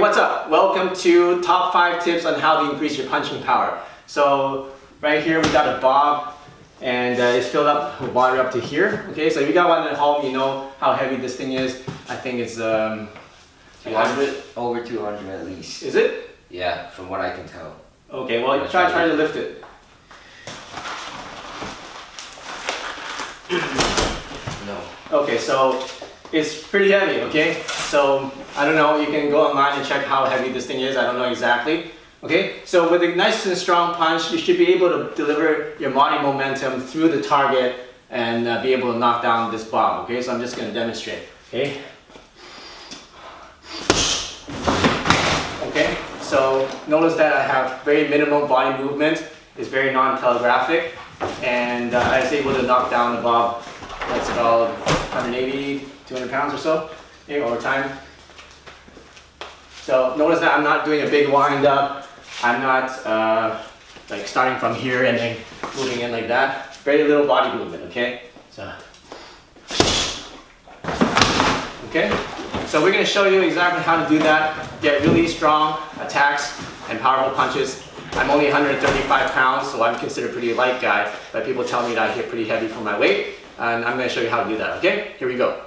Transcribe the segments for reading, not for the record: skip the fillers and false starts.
what's up? Welcome to top 5 tips on how to increase your punching power. So right here we got a bob and it's filled up with water up to here. Okay, so if you got one at home, you know how heavy this thing is. I think it's 200, over 200 at least. Is it? Yeah, from what I can tell. Okay, well try to lift it. No. Okay, so it's pretty heavy, okay? So, I don't know, you can go online and check how heavy this thing is, I don't know exactly. Okay, so with a nice and strong punch, you should be able to deliver your body momentum through the target and be able to knock down this bob, okay? So I'm just gonna demonstrate, okay? Okay, so notice that I have very minimal body movement. It's very non-telegraphic, and I was able to knock down the bob. That's about 180, 200 pounds or so, okay, over time. So notice that I'm not doing a big wind up. I'm not like starting from here and then moving in like that. Very little body movement, okay? So, okay? So we're gonna show you exactly how to do that. Get really strong attacks and powerful punches. I'm only 135 pounds, so I'm considered a pretty light guy, but people tell me that I hit pretty heavy for my weight, and I'm gonna show you how to do that, okay? Here we go.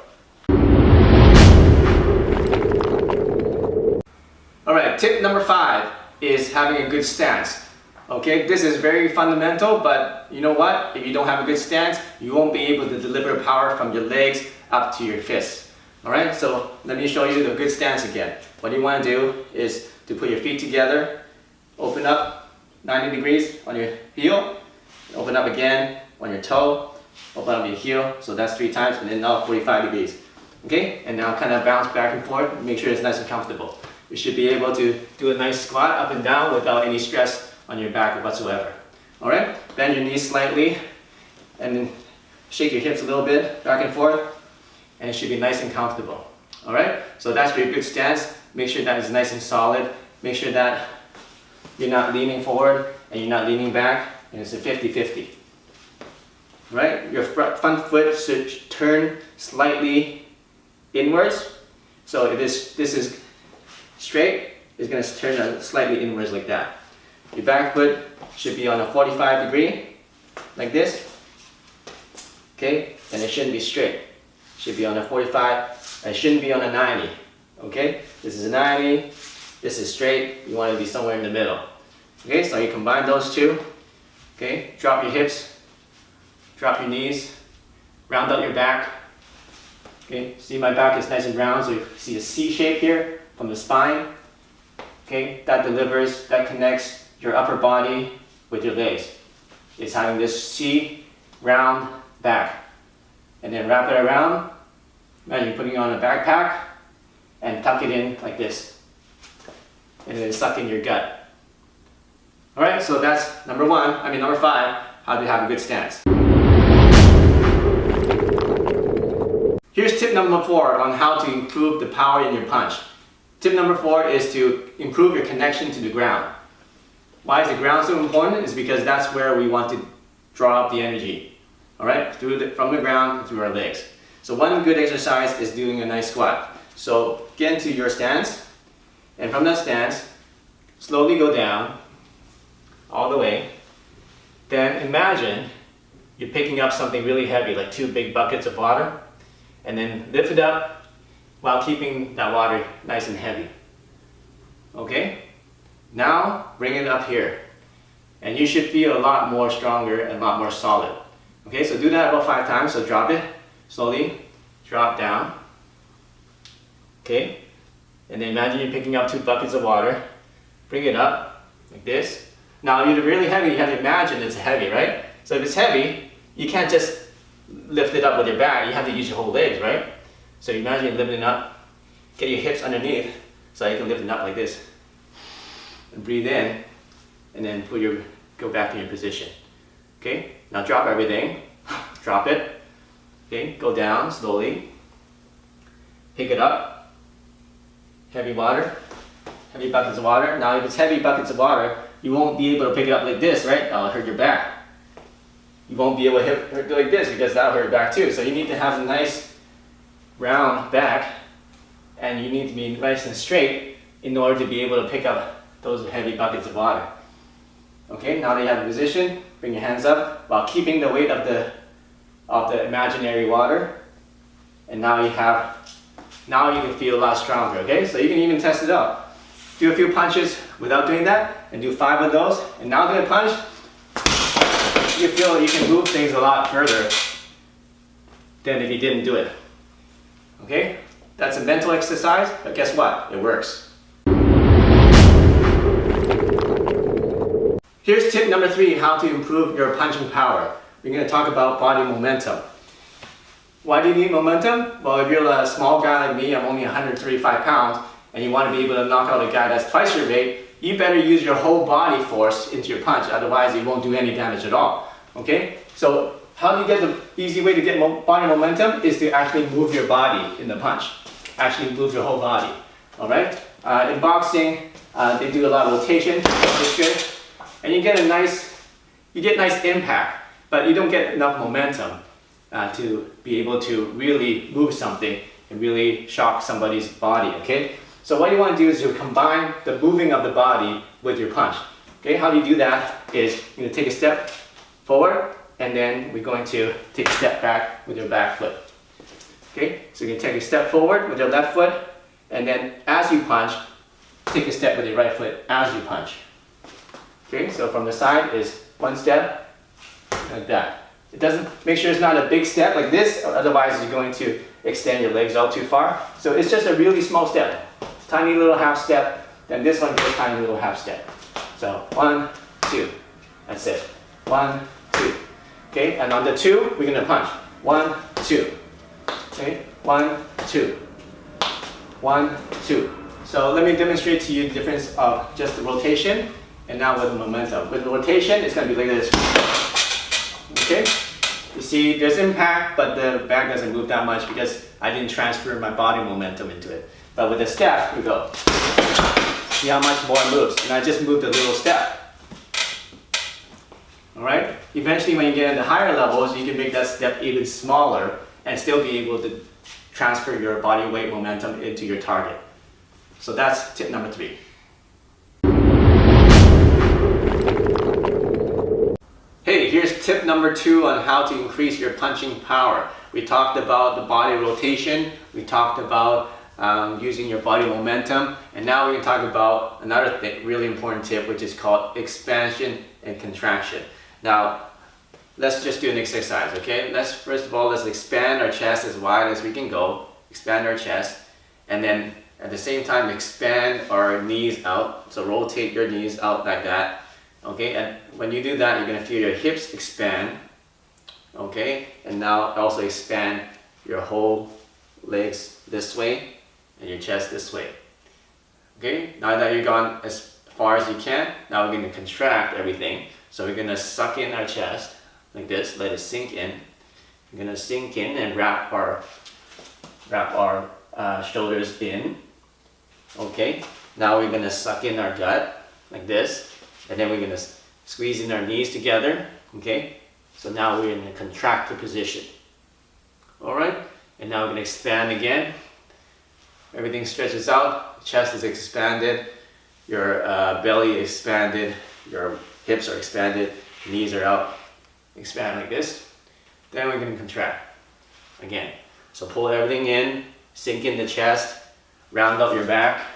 Alright, tip number 5 is having a good stance. Okay, this is very fundamental, but you know what? If you don't have a good stance, you won't be able to deliver power from your legs up to your fists. Alright, so let me show you the good stance again. What you want to do is to put your feet together, open up 90 degrees on your heel, open up again on your toe, open up your heel, so that's 3 times, and then now 45 degrees. Okay, and now kind of bounce back and forth, make sure it's nice and comfortable. You should be able to do a nice squat up and down without any stress on your back whatsoever. Alright, bend your knees slightly, and then shake your hips a little bit, back and forth, and it should be nice and comfortable. Alright, so that's your good stance. Make sure that is nice and solid. Make sure that you're not leaning forward and you're not leaning back, and it's a 50-50. Right? Your front foot should turn slightly inwards. So if this is straight, it's going to turn slightly inwards like that. Your back foot should be on a 45 degree, like this. Okay? And it shouldn't be straight. It should be on a 45, and it shouldn't be on a 90. Okay? This is a 90, this is straight, you want to be somewhere in the middle. Okay, so you combine those two. Okay, drop your hips, drop your knees, round out your back. Okay, see my back is nice and round, so you see a C shape here from the spine. Okay, that delivers, that connects your upper body with your legs. It's having this C round back. And then wrap it around. Imagine putting on a backpack and tuck it in like this. And then suck in your gut. Alright, so that's number 5, how to have a good stance. Here's tip number 4 on how to improve the power in your punch. Tip number 4 is to improve your connection to the ground. Why is the ground so important? It's because that's where we want to draw up the energy. Alright, from the ground through our legs. So one good exercise is doing a nice squat. So get into your stance, and from that stance, slowly go down, all the way. Then imagine you're picking up something really heavy, like 2 big buckets of water, and then lift it up while keeping that water nice and heavy. Okay? Now bring it up here, and you should feel a lot more stronger and a lot more solid. Okay, so do that about 5 times. So drop it slowly, drop down. Okay, and then imagine you're picking up 2 buckets of water, bring it up like this. Now if you're really heavy, you have to imagine it's heavy, right? So if it's heavy, you can't just lift it up with your back, you have to use your whole legs, right? So imagine you're lifting it up, get your hips underneath so you can lift it up like this. And breathe in, and then go back to your position. Okay, now drop everything, drop it. Okay, go down slowly, pick it up, heavy water, heavy buckets of water. Now if it's heavy buckets of water, you won't be able to pick it up like this, right? That'll hurt your back. You won't be able to hit it like this because that'll hurt your back too. So you need to have a nice round back, and you need to be nice and straight in order to be able to pick up those heavy buckets of water. Okay, now that you have the position, bring your hands up while keeping the weight of the imaginary water. And now you can feel a lot stronger, okay? So you can even test it out. Do a few punches without doing that, and do 5 of those. And now do a punch. You feel you can move things a lot further than if you didn't do it. Okay? That's a mental exercise, but guess what? It works. Here's tip number 3, how to improve your punching power. We're going to talk about body momentum. Why do you need momentum? Well, if you're a small guy like me, I'm only 135 pounds, and you want to be able to knock out a guy that's twice your weight, you better use your whole body force into your punch, otherwise it won't do any damage at all. Okay? So how do you get the easy way to get body momentum is to actually move your body in the punch. Actually move your whole body. Alright? In boxing, they do a lot of rotation, which is good. And you get nice impact, but you don't get enough momentum to be able to really move something and really shock somebody's body, okay? So what you want to do is you combine the moving of the body with your punch. Okay, how do you do that is you're going to take a step forward, and then we're going to take a step back with your back foot. Okay, so you can take a step forward with your left foot, and then as you punch, take a step with your right foot as you punch. Okay, so from the side is 1 step, like that. It doesn't, make sure it's not a big step like this, otherwise you're going to extend your legs out too far. So it's just a really small step, tiny little half step, then this one is a tiny little half step. So 1, 2, that's it. 1, 2. Okay, and on the 2, we're gonna punch. 1, 2. Okay, 1, 2. 1, 2. So let me demonstrate to you the difference of just the rotation and now with the momentum. With the rotation, it's gonna be like this. Okay, you see there's impact, but the bag doesn't move that much because I didn't transfer my body momentum into it. But with the step, we go. See how much more it moves, and I just moved a little step. Alright, eventually when you get into higher levels, you can make that step even smaller and still be able to transfer your body weight momentum into your target. So that's tip number 3. Hey, here's tip number 2 on how to increase your punching power. We talked about the body rotation, we talked about using your body momentum, and now we can talk about another really important tip, which is called expansion and contraction. Now, let's just do an exercise, okay? First of all, let's expand our chest as wide as we can go, expand our chest, and then at the same time expand our knees out, so rotate your knees out like that. Okay, and when you do that, you're going to feel your hips expand. Okay, and now also expand your whole legs this way and your chest this way. Okay, now that you've gone as far as you can, now we're going to contract everything. So we're going to suck in our chest like this, let it sink in. We're going to sink in and wrap our shoulders in. Okay, now we're going to suck in our gut like this. And then we're going to squeeze in our knees together, okay? So now we're in a contracted position. Alright, and now we're going to expand again. Everything stretches out, chest is expanded, your belly is expanded, your hips are expanded, knees are out. Expand like this. Then we're going to contract again. So pull everything in, sink in the chest, round out your back.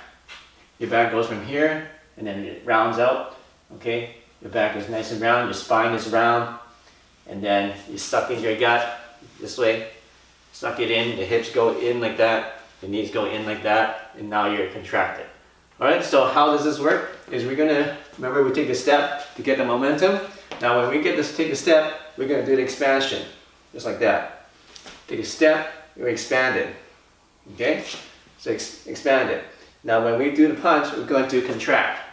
Your back goes from here, and then it rounds out. Okay, your back is nice and round, your spine is round, and then you suck in your gut this way, suck it in, the hips go in like that, the knees go in like that, and now you're contracted. Alright, so how does this work? Is we're gonna, remember we take a step to get the momentum. Now when we take a step, we're gonna do the expansion, just like that. Take a step, you're expanded. Okay, so expand it. Now when we do the punch, we're going to contract.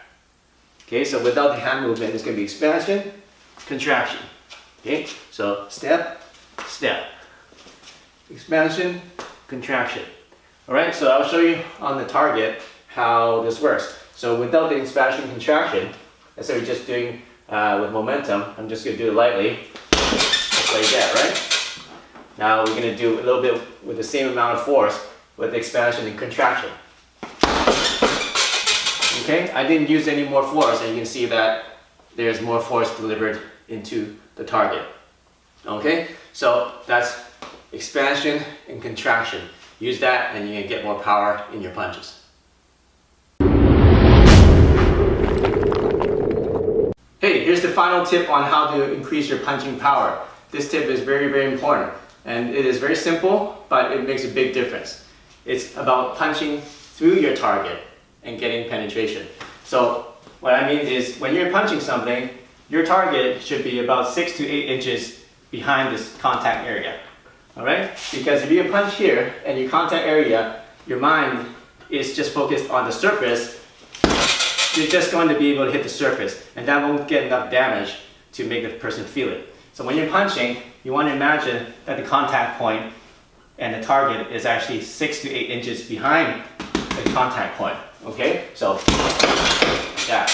Okay, so without the hand movement, it's going to be expansion, contraction. Okay, so step, step, expansion, contraction. All right, so I'll show you on the target how this works. So without the expansion, contraction, let's say we're just doing with momentum, I'm just going to do it lightly, just like that, right? Now we're going to do a little bit with the same amount of force with expansion and contraction. Okay, I didn't use any more force, and you can see that there's more force delivered into the target. Okay, so that's expansion and contraction. Use that and you can get more power in your punches. Hey, here's the final tip on how to increase your punching power. This tip is very, very important. And it is very simple, but it makes a big difference. It's about punching through your target and getting penetration. So what I mean is when you're punching something, your target should be about 6 to 8 inches behind this contact area. Alright? Because if you punch here and your contact area, your mind is just focused on the surface, you're just going to be able to hit the surface, and that won't get enough damage to make the person feel it. So when you're punching, you want to imagine that the contact point and the target is actually 6 to 8 inches behind the contact point. Okay? So, like that.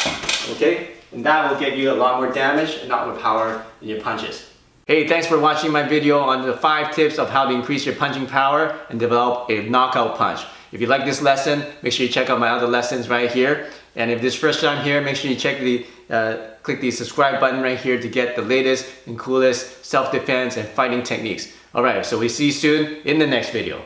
Okay? And that will get you a lot more damage and a lot more power in your punches. Hey, thanks for watching my video on the 5 tips of how to increase your punching power and develop a knockout punch. If you like this lesson, make sure you check out my other lessons right here. And if this is first time here, make sure you click the subscribe button right here to get the latest and coolest self-defense and fighting techniques. Alright, so we see you soon in the next video.